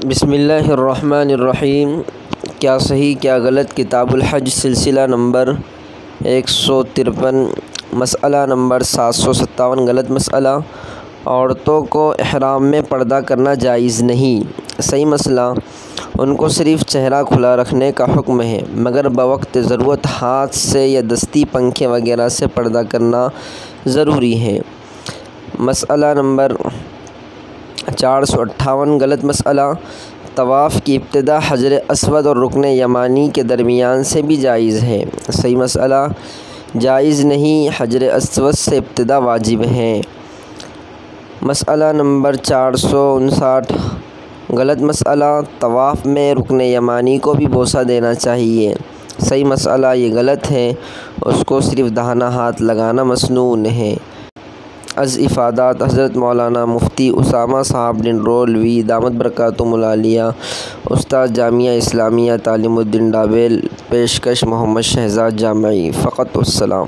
بسم اللہ الرحمن الرحیم۔ کیا صحیح کیا غلط کتاب الحج سلسلہ نمبر 153، مسئلہ نمبر 757۔ غلط مسئلہ، عورتوں کو احرام میں پردہ کرنا جائز نہیں۔ صحیح مسئلہ، ان کو صرف چہرہ کھلا رکھنے کا حکم ہے، مگر بوقت ضرورت ہاتھ سے یا دستی پنکھے وغیرہ سے پردہ کرنا ضروری ہے۔ مسئلہ نمبر 458۔ غلط مسئلہ، طواف کی ابتدا حجر اسود اور رکن یمانی کے درمیان سے بھی جائز ہے۔ صحیح مسئلہ، جائز نہیں، حجر اسود سے ابتدا واجب ہے۔ مسئلہ نمبر 459۔ غلط مسئلہ، طواف میں رکن یمانی کو بھی بوسہ دینا چاہیے۔ صحیح مسئلہ، یہ غلط ہے، اس کو صرف داہنا ہاتھ لگانا مسنون ہے۔ از افادات حضرت مولانا مفتی اسامہ صاحب ڈنڈرولوی دامت برکاتہم العالیہ، استاد جامعہ اسلامیہ تعلیم الدین ڈابیل، پیشکش محمد شہزاد جامعی۔ فقط والسلام۔